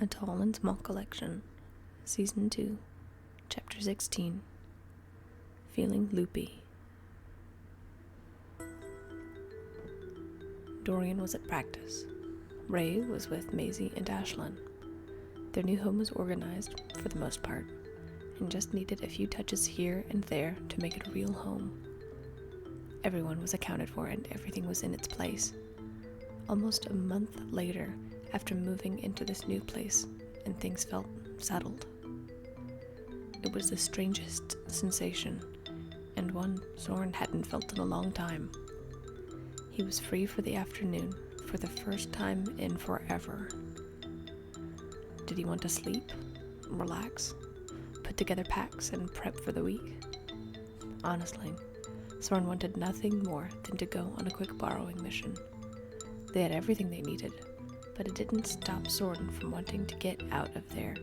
A Tall and Small Collection, Season 2, Chapter 16, Feeling Loopy. Dorian was at practice. Ray was with Maisie and Ashlyn. Their new home was organized, for the most part, and just needed a few touches here and there to make it a real home. Everyone was accounted for and everything was in its place. Almost a month later, after moving into this new place, and things felt settled. It was the strangest sensation, and one Soren hadn't felt in a long time. He was free for the afternoon, for the first time in forever. Did he want to sleep, relax, put together packs, and prep for the week? Honestly, Soren wanted nothing more than to go on a quick borrowing mission. They had everything they needed, but it didn't stop Soren from wanting to get out of there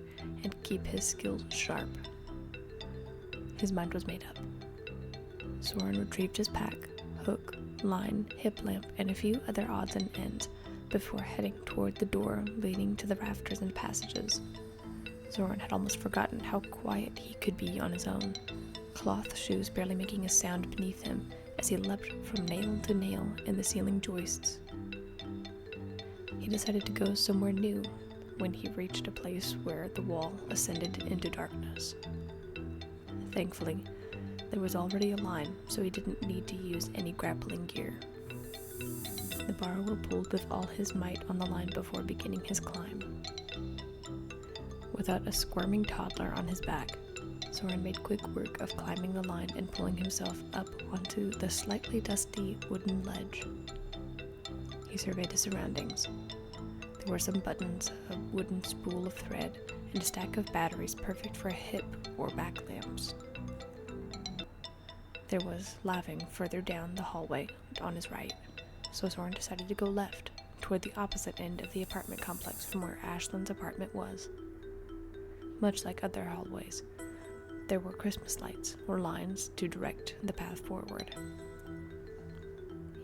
and keep his skills sharp. His mind was made up. Soren retrieved his pack, hook, line, hip lamp, and a few other odds and ends before heading toward the door leading to the rafters and passages. Soren had almost forgotten how quiet he could be on his own, cloth shoes barely making a sound beneath him as he leapt from nail to nail in the ceiling joists. He decided to go somewhere new when he reached a place where the wall ascended into darkness. Thankfully, there was already a line, so he didn't need to use any grappling gear. The borrower pulled with all his might on the line before beginning his climb. Without a squirming toddler on his back, Soren made quick work of climbing the line and pulling himself up onto the slightly dusty wooden ledge. He surveyed his surroundings. There were some buttons, a wooden spool of thread, and a stack of batteries perfect for hip or back lamps. There was laving further down the hallway on his right, so Soren decided to go left, toward the opposite end of the apartment complex from where Ashlyn's apartment was. Much like other hallways, there were Christmas lights or lines to direct the path forward.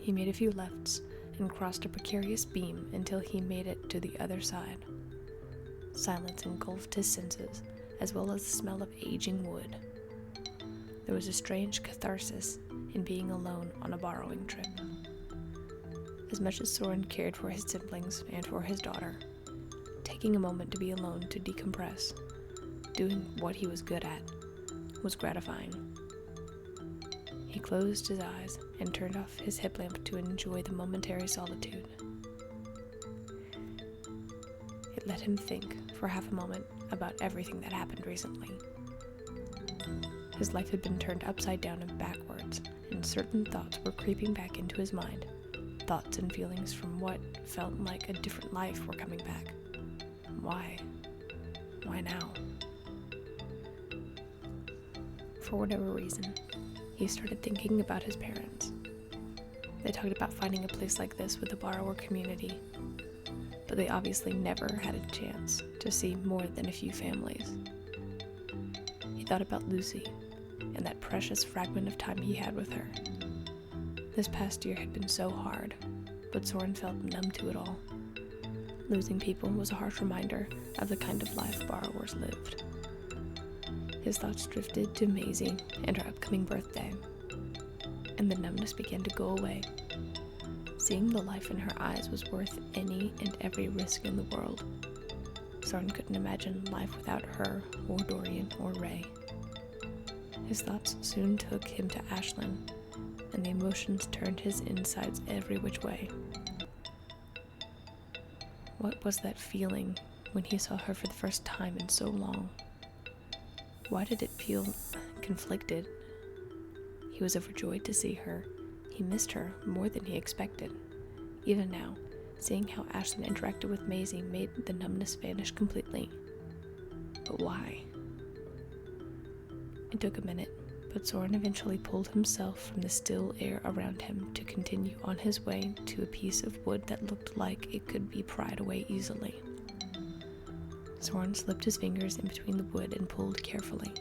He made a few lefts and crossed a precarious beam until he made it to the other side. Silence engulfed his senses, as well as the smell of aging wood. There was a strange catharsis in being alone on a borrowing trip. As much as Soren cared for his siblings and for his daughter, taking a moment to be alone to decompress, doing what he was good at, was gratifying. He closed his eyes and turned off his hip lamp to enjoy the momentary solitude. It let him think for half a moment about everything that happened recently. His life had been turned upside down and backwards, and certain thoughts were creeping back into his mind. Thoughts and feelings from what felt like a different life were coming back. Why? Why now? For whatever reason, he started thinking about his parents. They talked about finding a place like this with a borrower community, but they obviously never had a chance to see more than a few families. He thought about Lucy and that precious fragment of time he had with her. This past year had been so hard, but Soren felt numb to it all. Losing people was a harsh reminder of the kind of life borrowers lived. His thoughts drifted to Maisie and her upcoming birthday, and the numbness began to go away. Seeing the life in her eyes was worth any and every risk in the world. Soren couldn't imagine life without her, or Dorian, or Ray. His thoughts soon took him to Ashlyn, and the emotions turned his insides every which way. What was that feeling when he saw her for the first time in so long? Why did it feel conflicted? He was overjoyed to see her. He missed her more than he expected. Even now, seeing how Ashlyn interacted with Maisie made the numbness vanish completely. But why? It took a minute, but Soren eventually pulled himself from the still air around him to continue on his way to a piece of wood that looked like it could be pried away easily. Soren slipped his fingers in between the wood and pulled carefully.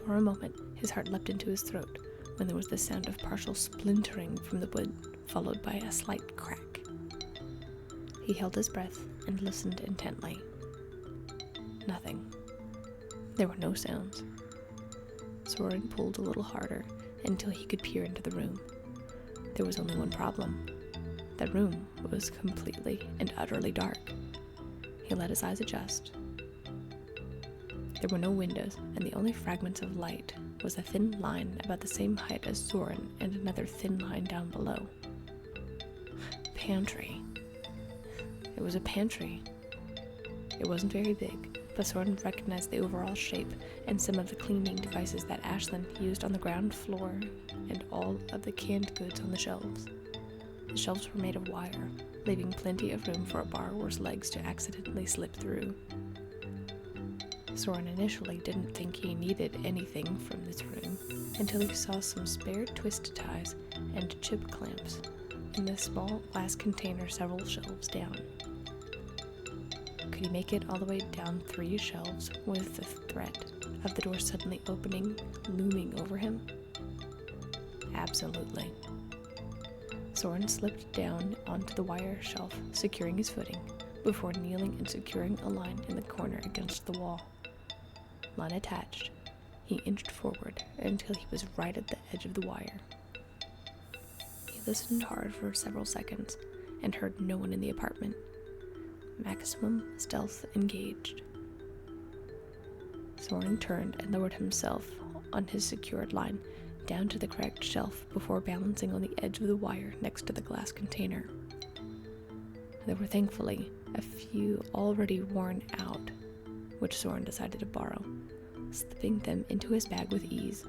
For a moment, his heart leapt into his throat when there was the sound of partial splintering from the wood, followed by a slight crack. He held his breath and listened intently. Nothing. There were no sounds. Soren pulled a little harder until he could peer into the room. There was only one problem. The room was completely and utterly dark. He let his eyes adjust. There were no windows, and the only fragments of light was a thin line about the same height as Soren and another thin line down below. Pantry. It was a pantry. It wasn't very big, but Soren recognized the overall shape and some of the cleaning devices that Ashlyn used on the ground floor and all of the canned goods on the shelves. The shelves were made of wire, leaving plenty of room for a borrower's legs to accidentally slip through. Soren initially didn't think he needed anything from this room until he saw some spare twist ties and chip clamps in the small glass container several shelves down. Could he make it all the way down 3 shelves with the threat of the door suddenly opening, looming over him? Absolutely. Soren slipped down onto the wire shelf, securing his footing, before kneeling and securing a line in the corner against the wall. Line attached, he inched forward until he was right at the edge of the wire. He listened hard for several seconds and heard no one in the apartment. Maximum stealth engaged. Soren turned and lowered himself on his secured line down to the correct shelf before balancing on the edge of the wire next to the glass container. There were thankfully a few already worn out, which Soren decided to borrow, slipping them into his bag with ease.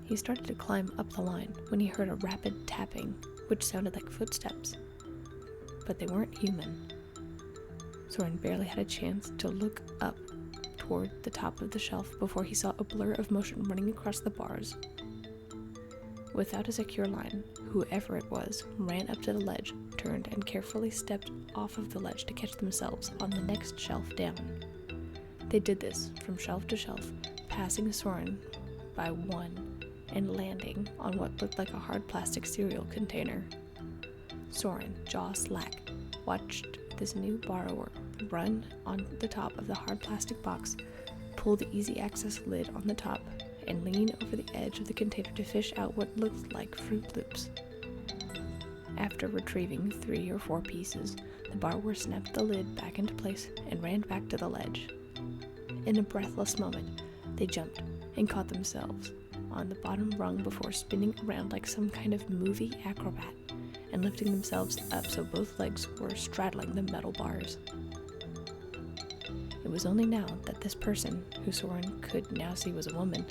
He started to climb up the line when he heard a rapid tapping, which sounded like footsteps, but they weren't human. Soren barely had a chance to look up toward the top of the shelf before he saw a blur of motion running across the bars. Without a secure line, whoever it was ran up to the ledge, turned, and carefully stepped off of the ledge to catch themselves on the next shelf down. They did this from shelf to shelf, passing Soren by one and landing on what looked like a hard plastic cereal container. Soren, jaw slack, watched this new borrower run on the top of the hard plastic box, pull the easy access lid on the top, and lean over the edge of the container to fish out what looked like Fruit Loops. After retrieving 3 or 4 pieces, the borrower snapped the lid back into place and ran back to the ledge. In a breathless moment, they jumped and caught themselves on the bottom rung before spinning around like some kind of movie acrobat and lifting themselves up so both legs were straddling the metal bars. It was only now that this person, who Soren could now see was a woman,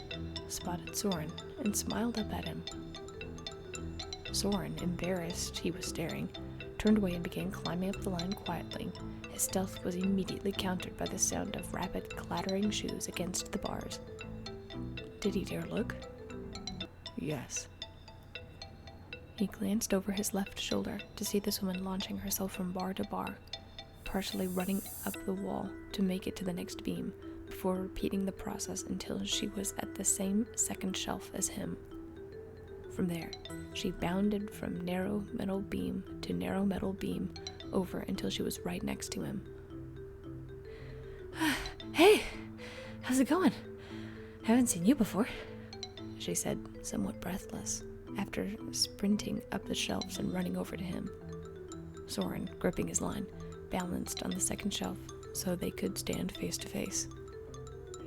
spotted Soren and smiled up at him. Soren, embarrassed he was staring, turned away and began climbing up the line quietly. His stealth was immediately countered by the sound of rapid clattering shoes against the bars. Did he dare look? Yes. He glanced over his left shoulder to see this woman launching herself from bar to bar, partially running up the wall to make it to the next beam, before repeating the process until she was at the same second shelf as him. From there, she bounded from narrow metal beam to narrow metal beam over until she was right next to him. Hey, how's it going? Haven't seen you before, she said, somewhat breathless, after sprinting up the shelves and running over to him. Soren, gripping his line, balanced on the second shelf so they could stand face to face.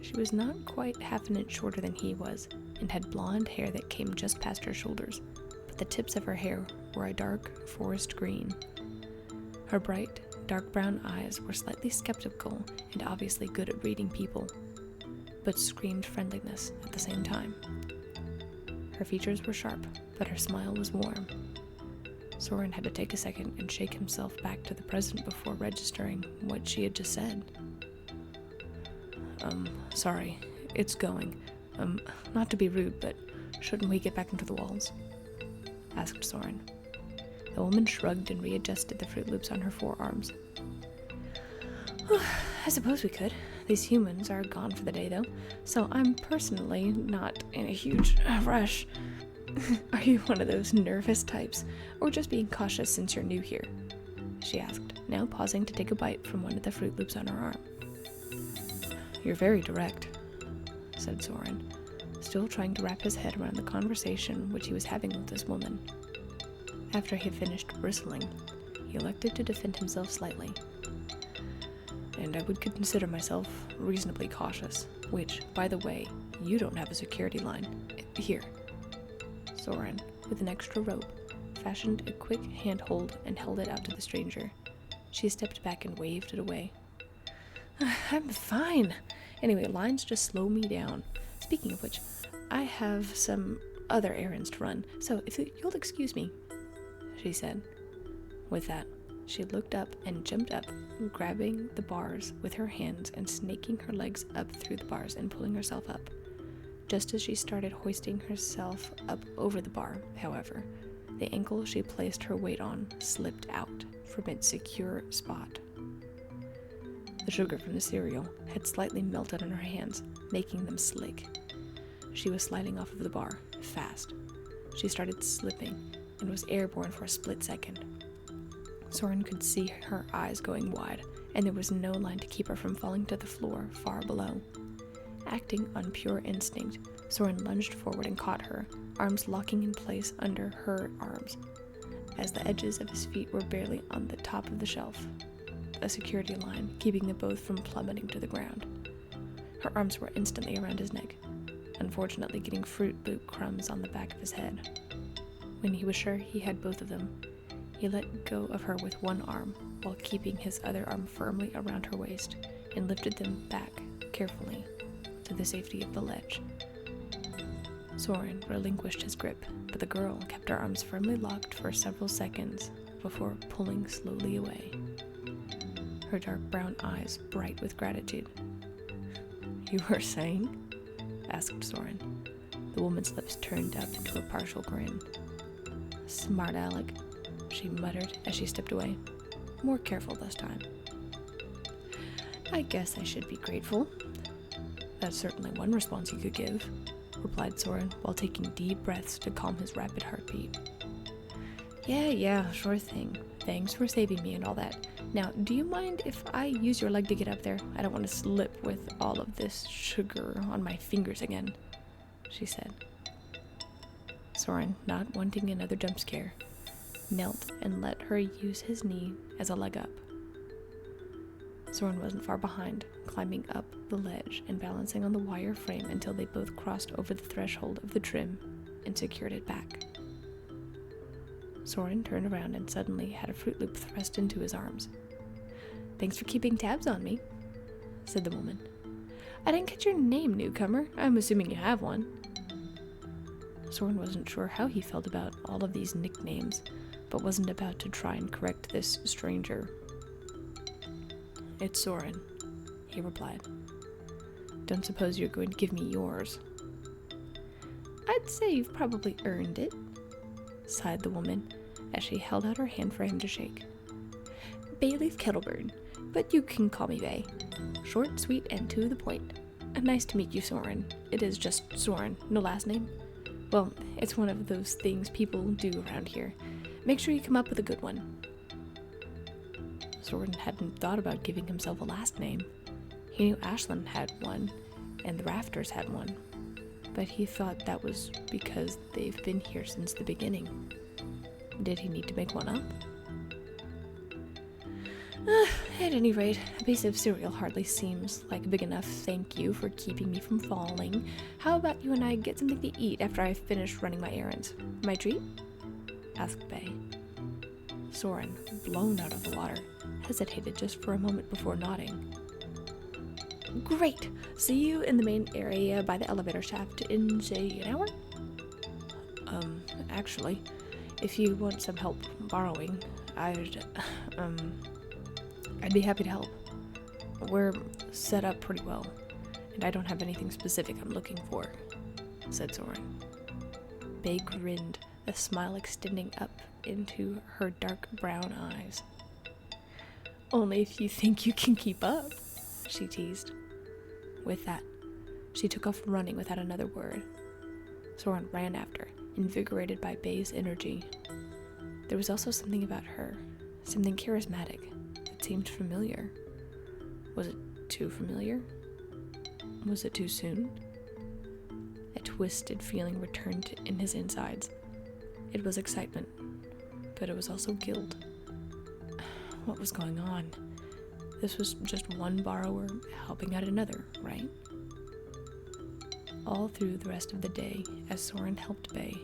She was not quite half an inch shorter than he was, and had blonde hair that came just past her shoulders, but the tips of her hair were a dark forest green. Her bright, dark brown eyes were slightly skeptical and obviously good at reading people, but screamed friendliness at the same time. Her features were sharp, but her smile was warm. Soren had to take a second and shake himself back to the present before registering what she had just said. Sorry, it's going. Not to be rude, but shouldn't we get back into the walls? Asked Soren. The woman shrugged and readjusted the Fruit Loops on her forearms. I suppose we could. These humans are gone for the day, though, so I'm personally not in a huge rush. Are you one of those nervous types, or just being cautious since you're new here? She asked, now pausing to take a bite from one of the Fruit Loops on her arm. You're very direct, said Soren, still trying to wrap his head around the conversation which he was having with this woman. After he finished bristling, he elected to defend himself slightly. And I would consider myself reasonably cautious, which, by the way, you don't have a security line. Here. Soren, with an extra rope, fashioned a quick handhold and held it out to the stranger. She stepped back and waved it away. I'm fine. Anyway, lines just slow me down. Speaking of which, I have some other errands to run, so if you'll excuse me, she said. With that, she looked up and jumped up, grabbing the bars with her hands and snaking her legs up through the bars and pulling herself up. Just as she started hoisting herself up over the bar, however, the ankle she placed her weight on slipped out from its secure spot. The sugar from the cereal had slightly melted on her hands, making them slick. She was sliding off of the bar, fast. She started slipping and was airborne for a split second. Soren could see her eyes going wide, and there was no line to keep her from falling to the floor far below. Acting on pure instinct, Soren lunged forward and caught her, arms locking in place under her arms, as the edges of his feet were barely on the top of the shelf, a security line keeping them both from plummeting to the ground. Her arms were instantly around his neck, unfortunately getting Fruit Loop crumbs on the back of his head. When he was sure he had both of them, he let go of her with one arm while keeping his other arm firmly around her waist and lifted them back carefully to the safety of the ledge. Soren relinquished his grip, but the girl kept her arms firmly locked for several seconds before pulling slowly away, her dark brown eyes bright with gratitude. You were saying? Asked Soren. The woman's lips turned up into a partial grin. Smart aleck, she muttered as she stepped away. More careful this time. I guess I should be grateful. That's certainly one response you could give, replied Soren while taking deep breaths to calm his rapid heartbeat. Yeah, sure thing. Thanks for saving me and all that. Now, do you mind if I use your leg to get up there? I don't want to slip with all of this sugar on my fingers again, she said. Soren, not wanting another jump scare, knelt and let her use his knee as a leg up. Soren wasn't far behind, climbing up the ledge and balancing on the wire frame until they both crossed over the threshold of the trim and secured it back. Soren turned around and suddenly had a Fruit Loop thrust into his arms. Thanks for keeping tabs on me, said the woman. I didn't catch your name, newcomer. I'm assuming you have one. Soren wasn't sure how he felt about all of these nicknames, but wasn't about to try and correct this stranger. It's Soren, he replied. Don't suppose you're going to give me yours. I'd say you've probably earned it, sighed the woman as she held out her hand for him to shake. Bayleaf Kettleburn, but you can call me Bay. Short, sweet, and to the point. Nice to meet you, Soren. It is just Soren, no last name. Well, it's one of those things people do around here. Make sure you come up with a good one. Soren hadn't thought about giving himself a last name. He knew Ashlyn had one, and the Rafters had one, but he thought that was because they've been here since the beginning. Did he need to make one up? At any rate, a piece of cereal hardly seems like a big enough thank you for keeping me from falling. How about you and I get something to eat after I finish running my errands? My treat? Asked Bay. Soren, blown out of the water, hesitated just for a moment before nodding. Great! See you in the main area by the elevator shaft in, say, an hour? Actually, if you want some help borrowing, I'd be happy to help. We're set up pretty well, and I don't have anything specific I'm looking for, said Soren. Bay grinned, a smile extending up into her dark brown eyes. Only if you think you can keep up, she teased. With that, she took off running without another word. Soren ran after, invigorated by Bay's energy. There was also something about her, something charismatic, that seemed familiar. Was it too familiar? Was it too soon? A twisted feeling returned in his insides. It was excitement, but it was also guilt. What was going on? This was just one borrower helping out another, right? All through the rest of the day, as Soren helped Bay,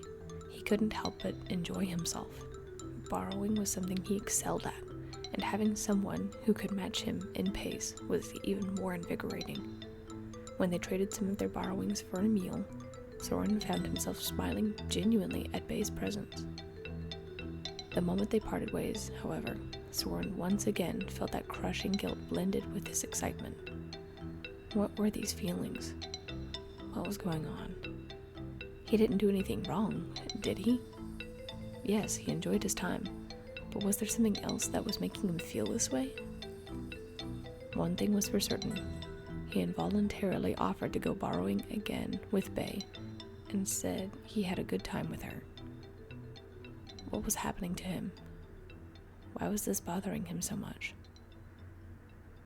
he couldn't help but enjoy himself. Borrowing was something he excelled at, and having someone who could match him in pace was even more invigorating. When they traded some of their borrowings for a meal, Soren found himself smiling genuinely at Bay's presence. The moment they parted ways, however, Soren once again felt that crushing guilt blended with his excitement. What were these feelings? What was going on? He didn't do anything wrong, did he? Yes, he enjoyed his time, but was there something else that was making him feel this way? One thing was for certain. He involuntarily offered to go borrowing again with Bay and said he had a good time with her. What was happening to him? Why was this bothering him so much?